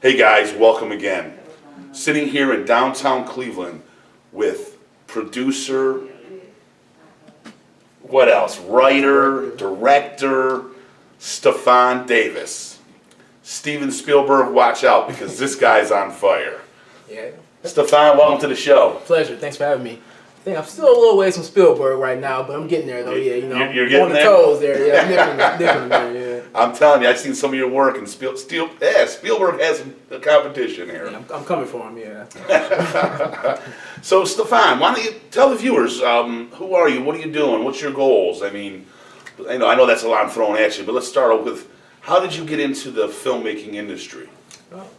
Hey guys, welcome again. Sitting here in downtown Cleveland with producer, what else? Writer, director, Stephon Davis. Steven Spielberg, watch out because this guy's on fire. Yeah. Stephon, welcome to the show. Pleasure. Thanks for having me. I think I'm still a little ways from Spielberg right now, but I'm getting there though. Yeah, You're getting on the there? toes there. Yeah, nipping there. Yeah. I'm telling you, I've seen some of your work, and Spielberg has a competition here. Yeah, I'm coming for him. Yeah. So, Stephon, why don't you tell the viewers who are you? What are you doing? What's your goals? I mean, I know that's a lot I'm throwing at you, but let's start off with how did you get into the filmmaking industry?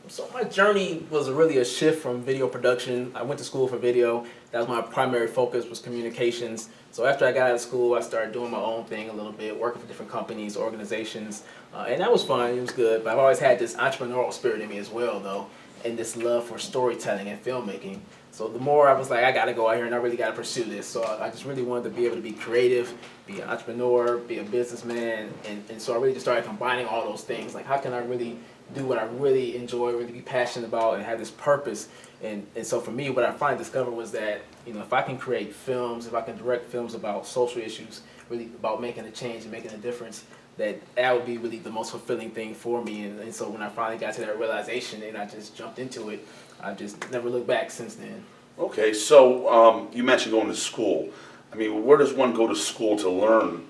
So my journey was really a shift from video production. I went to school for video. That was my primary focus, was communications. So after I got out of school, I started doing my own thing a little bit, working for different companies, organizations, and that was fun. It was good. But I've always had this entrepreneurial spirit in me as well, though, and this love for storytelling and filmmaking. So the more I was like, I got to go out here and I really got to pursue this. So I just really wanted to be able to be creative, be an entrepreneur, be a businessman, and so I really just started combining all those things. Like, how can I really do what I really enjoy, really be passionate about, and have this purpose? And so for me, what I finally discovered was that, if I can create films, if I can direct films about social issues, really about making a change and making a difference, that would be really the most fulfilling thing for me. And so when I finally got to that realization and I just jumped into it, I've just never looked back since then. Okay, so you mentioned going to school. I mean, where does one go to school to learn,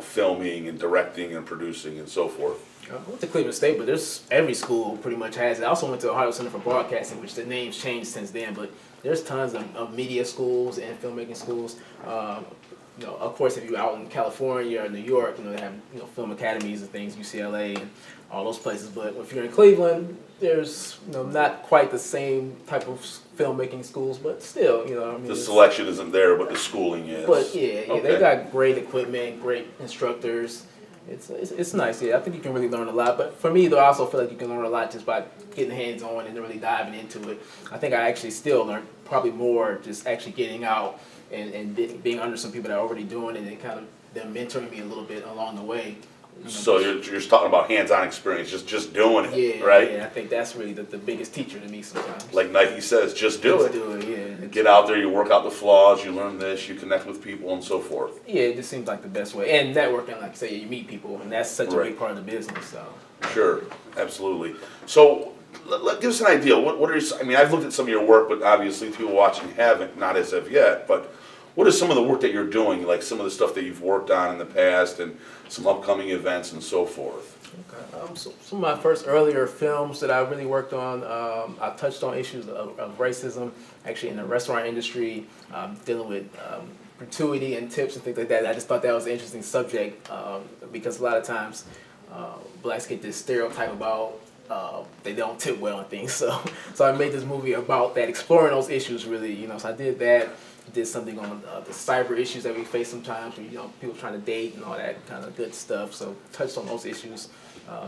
filming and directing and producing and so forth? I went to Cleveland State, but every school pretty much has it. I also went to Ohio Center for Broadcasting, which the name's changed since then, but there's tons of media schools and filmmaking schools. Of course, if you're out in California or New York, they have film academies and things, UCLA and all those places. But if you're in Cleveland, there's not quite the same type of filmmaking schools, but still, the selection isn't there, but the schooling is. But yeah, they got great equipment, great instructors. It's nice. Yeah, I think you can really learn a lot. But for me, though, I also feel like you can learn a lot just by getting hands on and really diving into it. I think I actually still learn probably more just actually getting out and being under some people that are already doing it and kind of them mentoring me a little bit along the way. So you're just talking about hands-on experience, just doing it, yeah, right? Yeah, I think that's really the biggest teacher to me sometimes. Like Nike says, just do it. Just do it, yeah. Get out there, you work out the flaws, you learn this, you connect with people and so forth. Yeah, it just seems like the best way. And networking, like you say, you meet people, and that's such a big part of the business. So. Sure, absolutely. So give us an idea. What are your, I mean, I've looked at some of your work, but obviously people watching haven't, not as of yet, but what is some of the work that you're doing, like some of the stuff that you've worked on in the past and some upcoming events and so forth? Okay. So some of my first earlier films that I really worked on, I touched on issues of racism, actually in the restaurant industry, dealing with gratuity and tips and things like that. I just thought that was an interesting subject because a lot of times blacks get this stereotype about they don't tip well and things. So I made this movie about that, exploring those issues really. So I did that. Did something on the cyber issues that we face sometimes, where people trying to date and all that kind of good stuff. So touched on those issues.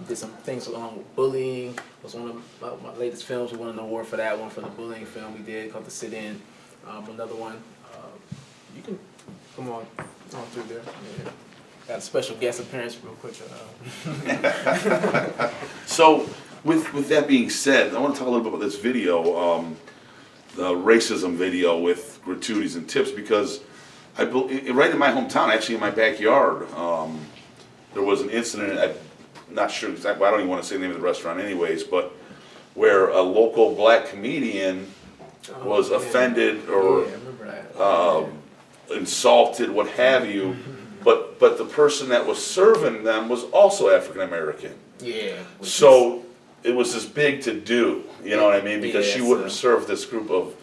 Did some things along with bullying. It was one of my latest films. We won an award for that one, for the bullying film we did called The Sit-In. Another one. You can come on through there. Yeah. Got a special guest appearance real quick. So with that being said, I want to talk a little bit about this video. The racism video with gratuities and tips, because right in my hometown, actually in my backyard, there was an incident, I'm not sure exactly, I don't even want to say the name of the restaurant anyways, but where a local black comedian was offended or insulted, what have you, but the person that was serving them was also African American. Yeah. So it was this big to do, you know what I mean? Because she wouldn't serve this group of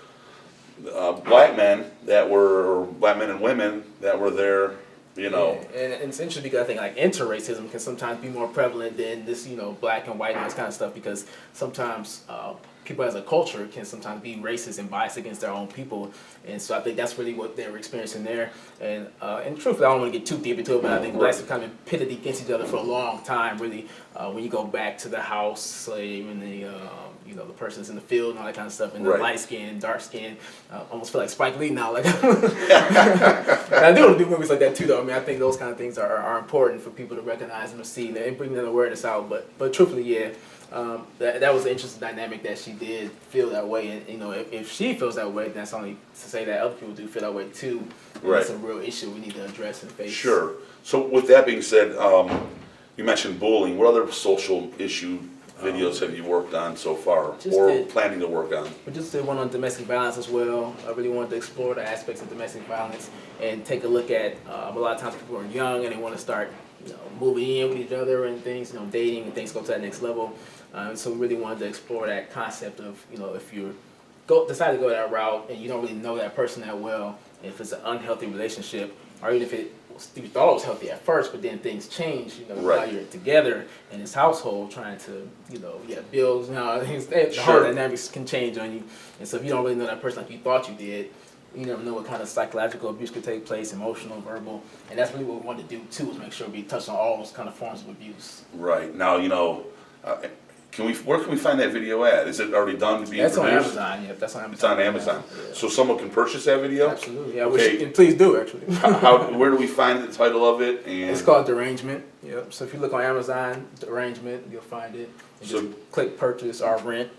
black men and women that were there, Yeah, and it's interesting because I think like inter-racism can sometimes be more prevalent than this, black and white and this kind of stuff, because sometimes people as a culture can sometimes be racist and biased against their own people, and so I think that's really what they were experiencing there. And truthfully, I don't want to get too deep into it, but I think blacks have kind of been pitted against each other for a long time. Really, when you go back to the house slave and the the person's in the field and all that kind of stuff, and the light skin, dark skin, almost feel like Spike Lee now. Like, I do want to do movies like that too, though. I mean, I think those kind of things are important for people to recognize and to see and bring that awareness out. But truthfully, yeah. That was an interesting dynamic that she did feel that way, and if she feels that way, that's only to say that other people do feel that way too. And that's a real issue we need to address and face. Sure. So with that being said, you mentioned bullying. What other social issue videos have you worked on so far, or planning to work on? We just did one on domestic violence as well. I really wanted to explore the aspects of domestic violence and take a look at a lot of times people are young and they want to start moving in with each other and things, dating and things go to that next level. So we really wanted to explore that concept of, if you decide to go that route and you don't really know that person that well, if it's an unhealthy relationship, or even if you thought it was healthy at first, but then things change, while you're together in this household trying to, you have bills, the whole dynamics can change on you. And so if you don't really know that person like you thought you did, you never know what kind of psychological abuse could take place, emotional, verbal, and that's really what we wanted to do too, is make sure we touch on all those kind of forms of abuse. Right. Now, where can we find that video at? Is it already done being produced? That's on Amazon, yeah. That's on Amazon. It's on Amazon. Yeah. So someone can purchase that video? Absolutely. Yeah, and please do, actually. Where do we find the title of it? And it's called Derangement. Yep. So if you look on Amazon, Derangement, you'll find it. And just click purchase or rent.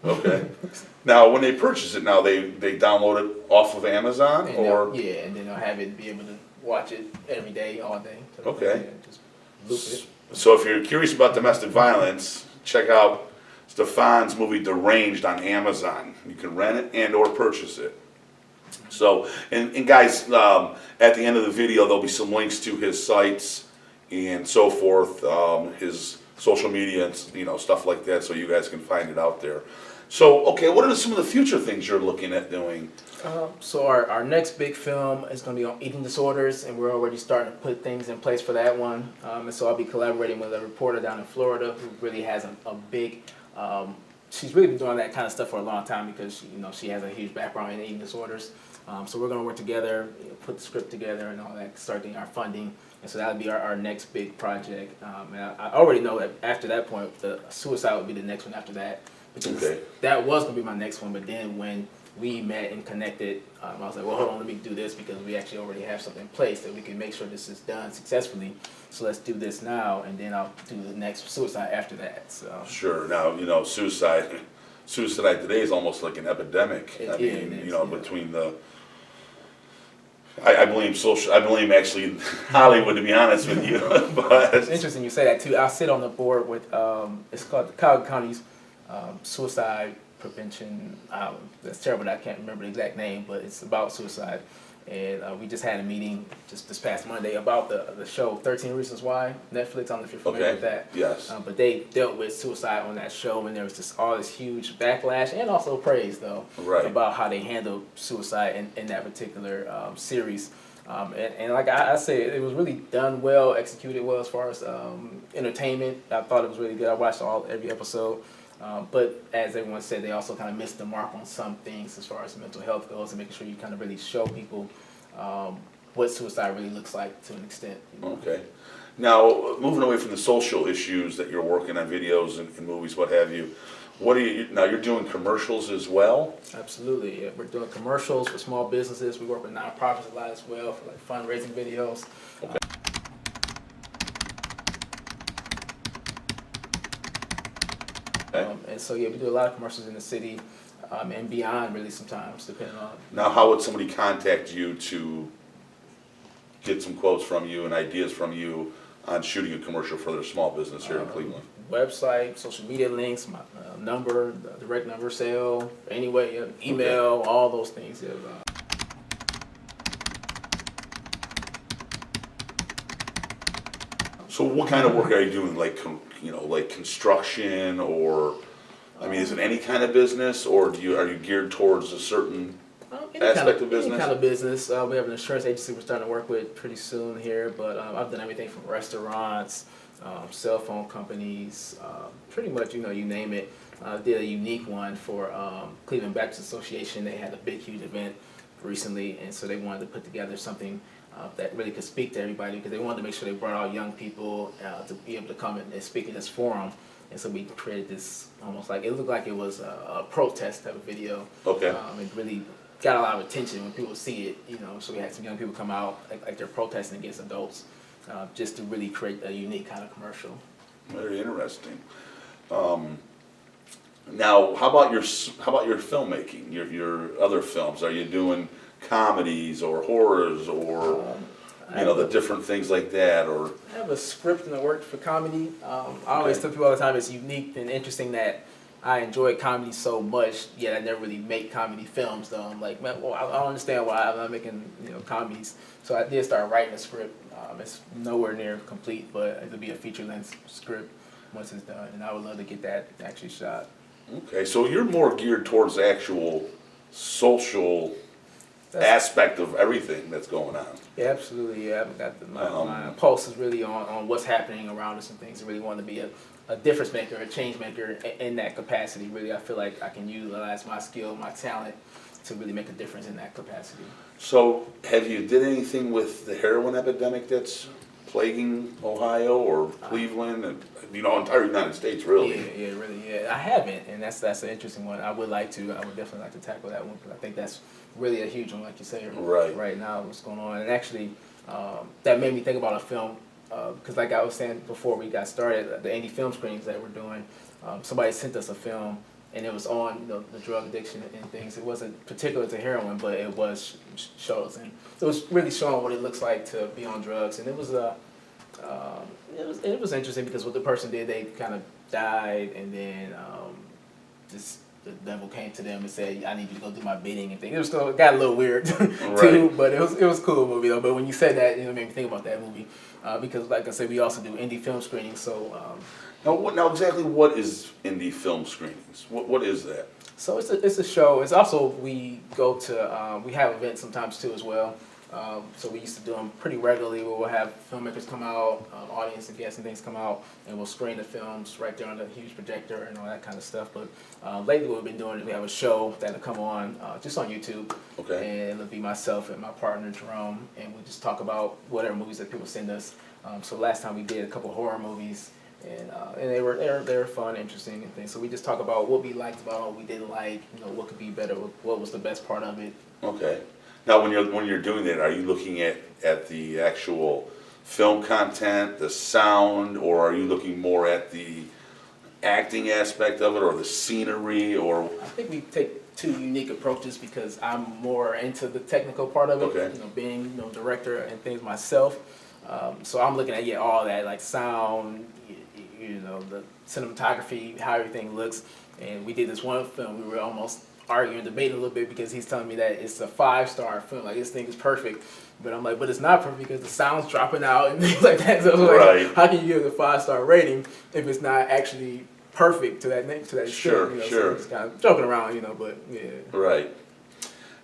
Yeah. Okay. Now, when they purchase it, they download it off of Amazon? And and then they'll have it, be able to watch it every day, all day. So okay. Just loop it. So if you're curious about domestic violence, check out Stephon's movie Deranged on Amazon. You can rent it and or purchase it. So, and guys, at the end of the video, there'll be some links to his sites and so forth, his social media and stuff like that, so you guys can find it out there. So, okay, what are some of the future things you're looking at doing? So our next big film is going to be on eating disorders, and we're already starting to put things in place for that one. And so I'll be collaborating with a reporter down in Florida who really has a big, she's really been doing that kind of stuff for a long time because she has a huge background in eating disorders. So we're going to work together, put the script together and all that, start getting our funding. And so that'll be our next big project. And I already know that after that point, the suicide will be the next one after that. Because that was going to be my next one, but then when we met and connected, I was like, well, hold on, let me do this because we actually already have something in place that we can make sure this is done successfully. So let's do this now, and then I'll do the next suicide after that. So sure. Now, suicide today is almost like an epidemic. Between the I blame actually Hollywood, to be honest with you. But it's interesting you say that too. I sit on the board with it's called the Cuyahoga County's Suicide Prevention. That's terrible that I can't remember the exact name, but it's about suicide. And we just had a meeting just this past Monday about the show 13 Reasons Why, Netflix. I don't know if you're familiar with that. Yes. But they dealt with suicide on that show, and there was just all this huge backlash and also praise, though, about how they handled suicide in that particular series. And like I say, it was really done well, executed well as far as entertainment. I thought it was really good. I watched every episode. But as everyone said, they also kind of missed the mark on some things as far as mental health goes and making sure you kind of really show people what suicide really looks like to an extent. Okay. Now, moving away from the social issues that you're working on, videos and movies, what have you, now you're doing commercials as well? Absolutely. Yeah. We're doing commercials for small businesses. We work with nonprofits a lot as well for like fundraising videos. Okay. And so we do a lot of commercials in the city and beyond, really, sometimes, depending on. Now, how would somebody contact you to get some quotes from you and ideas from you on shooting a commercial for their small business here in Cleveland? Website, social media links, my number, direct number, cell, anyway, email, all those things. Yeah. So what kind of work are you doing? Like construction, or is it any kind of business, or are you geared towards a certain aspect of business? Any kind of business. We have an insurance agency we're starting to work with pretty soon here, but I've done everything from restaurants, cell phone companies, pretty much, you name it. Did a unique one for Cleveland Baptist Association. They had a big, huge event recently, and so they wanted to put together something that really could speak to everybody, because they wanted to make sure they brought out young people to be able to come and speak in this forum. And so we created this, almost like, it looked like it was a protest type of video. Okay. It really got a lot of attention when people see it, so we had some young people come out like they're protesting against adults, just to really create a unique kind of commercial. Very interesting. Now, how about your filmmaking? Your other films? Are you doing comedies or horrors or the different things like that? Or I have a script in the works for comedy. I always tell people all the time it's unique and interesting that I enjoy comedy so much, yet I never really make comedy films. Though I'm like, man, well, I don't understand why I'm not making comedies. So I did start writing a script. It's nowhere near complete, but it'll be a feature-length script once it's done, and I would love to get that actually shot. Okay, so you're more geared towards the actual social aspect of everything that's going on. Yeah, absolutely. Yeah, I've got my pulse is really on what's happening around us and things. I really want to be a difference maker, a change maker in that capacity. Really, I feel like I can utilize my skill, my talent to really make a difference in that capacity. So, have you did anything with the heroin epidemic that's plaguing Ohio or Cleveland and entire United States, really? Yeah, really. Yeah, I haven't, and that's an interesting one. I would definitely like to tackle that one, because I think that's really a huge one, like you say, right now, what's going on. And actually, that made me think about a film, because like I was saying before we got started, the indie film screenings that we're doing, somebody sent us a film, and it was on the drug addiction and things. It wasn't particular to heroin, but it was shows, and it was really showing what it looks like to be on drugs. And it was interesting, because what the person did, they kind of died, and then just the devil came to them and said, "I need you to go do my bidding," and things. It got a little weird too, but it was a cool movie though. But when you said that, it made me think about that movie, because like I said, we also do indie film screenings. So now exactly what is indie film screenings? What is that? So it's a show. It's also, we go to we have events sometimes too as well. So we used to do them pretty regularly, where we'll have filmmakers come out, audience and guests and things come out, and we'll screen the films right there on the huge projector and all that kind of stuff. But lately what we've been doing is we have a show that'll come on just on YouTube. Okay. And it'll be myself and my partner Jerome, and we'll just talk about whatever movies that people send us. So last time we did a couple horror movies, and they were fun, interesting, and things. So we just talk about what we liked about it, what we didn't like, what could be better, what was the best part of it. Okay. Now, when you're doing that, are you looking at the actual film content, the sound, or are you looking more at the acting aspect of it, or the scenery, or? I think we take two unique approaches, because I'm more into the technical part of it. Okay. Being director and things myself. So I'm looking at all that, like sound, the cinematography, how everything looks. And we did this one film, we were almost arguing, debating a little bit, because he's telling me that it's a 5-star film, like this thing is perfect. But I'm like, but it's not perfect, because the sound's dropping out and things like that. So like, how can you give it a 5-star rating if it's not actually perfect to that Sure. So it's kind of joking around, but yeah. Right.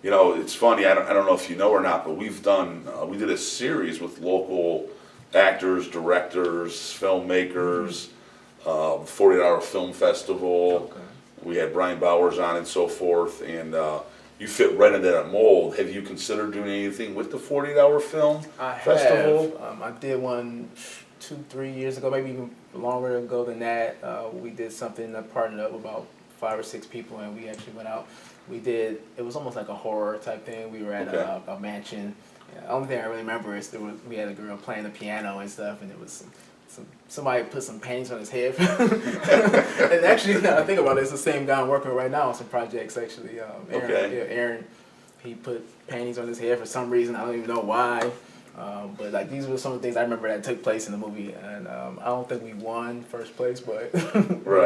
It's funny. I don't know if you know or not, but we did a series with local actors, directors, filmmakers, 48-hour film festival. Okay. We had Brian Bowers on and so forth, and you fit right into that mold. Have you considered doing anything with the 48-hour film festival? I did one 2-3 years ago, maybe even longer ago than that. We did something that partnered up with about 5 or 6 people, and we actually went out. It was almost like a horror type thing. We were at a mansion. The only thing I really remember is we had a girl playing the piano and stuff, and it was somebody put some panties on his head. And actually, now I think about it, it's the same guy I'm working with right now on some projects, actually. Aaron, he put panties on his head for some reason. I don't even know why. But like, these were some of the things I remember that took place in the movie, and I don't think we won first place, but we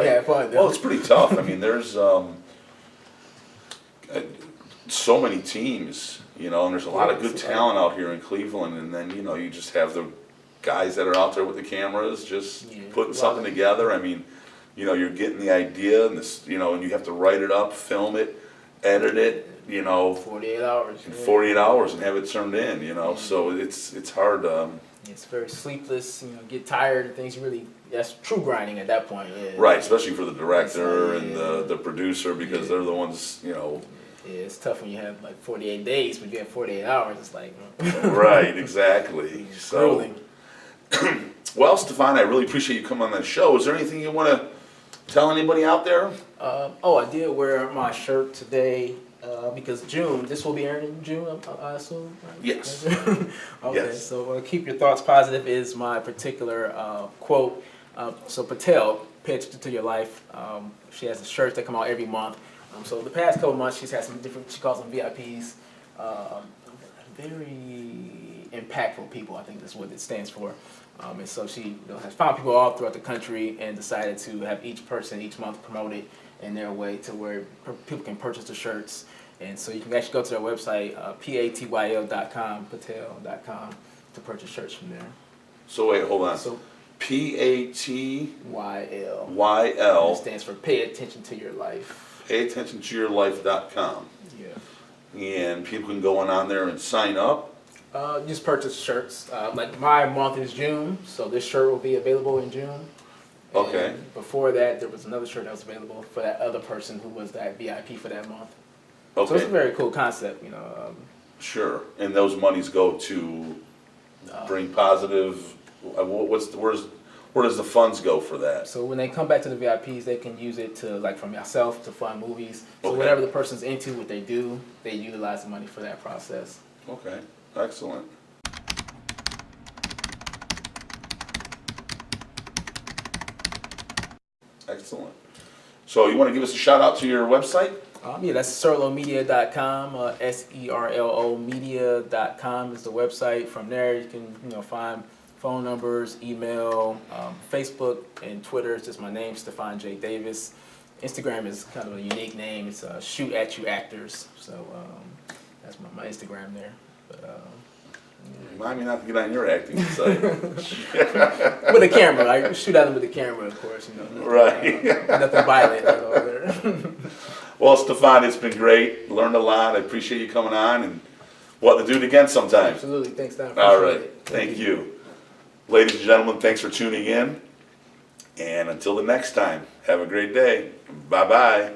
had fun. Well, it's pretty tough. I mean, there's so many teams, and there's a lot of good talent out here in Cleveland, and then you just have the guys that are out there with the cameras just putting something together. I mean, you're getting the idea, and this, and you have to write it up, film it, edit it, 48 hours. In 48 hours and have it turned in, so it's hard. It's very sleepless. You know, get tired and things. That's true grinding at that point. Yeah. Right, especially for the director It's and like, the producer, because they're the ones, you know. Yeah, it's tough when you have like 48 days, but you have 48 hours. It's like Right, exactly. So, grueling. well, Stephon, I really appreciate you coming on that show. Is there anything you want to tell anybody out there? I did wear my shirt today because this will be airing in June, I assume. Right? Yes. Okay, Yes. so keep your thoughts positive is my particular quote. So Patel, pay attention to your life. She has shirts that come out every month. So the past couple months, she's had some different, she calls them VIPs, very impactful people, I think that's what it stands for. And so she has found people all throughout the country and decided to have each person each month promoted in their way to where people can purchase the shirts. And so you can actually go to their website, patyl.com, patel.com, to purchase shirts from there. So wait, hold on. So PATYL. YL. It stands for Pay Attention to Your Life. PayAttentionToYourLife.com. Yeah. And people can go on there and sign up. Just purchase shirts. Like my month is June, so this shirt will be available in June. Okay. And before that, there was another shirt that was available for that other person who was that VIP for that month. Okay. So it's a very cool concept, you know. Sure. And those monies go to bring positive. Where does the funds go for that? So when they come back to the VIPs, they can use it to, like, from myself to fund movies. So Okay. whatever the person's into, what they do, they utilize the money for that process. Okay. Excellent. Excellent. So you want to give us a shout out to your website? Yeah, that's serlomedia.com, SERLO media.com is the website. From there, you can find phone numbers, email, Facebook, and Twitter. It's just my name, Stephon J. Davis. Instagram is kind of a unique name. It's Shoot At You Actors. So that's my Instagram there. But, Remind me not to get on your acting site. with a camera, I shoot at them with the camera, of course. Nothing, Right. Nothing violent over there. Well, Stephon, it's been great. Learned a lot. I appreciate you coming on, and we'll have to do it again sometime. Absolutely. Thanks, Don. All right. Thank you. Ladies and gentlemen, thanks for tuning in. And until the next time, have a great day. Bye-bye.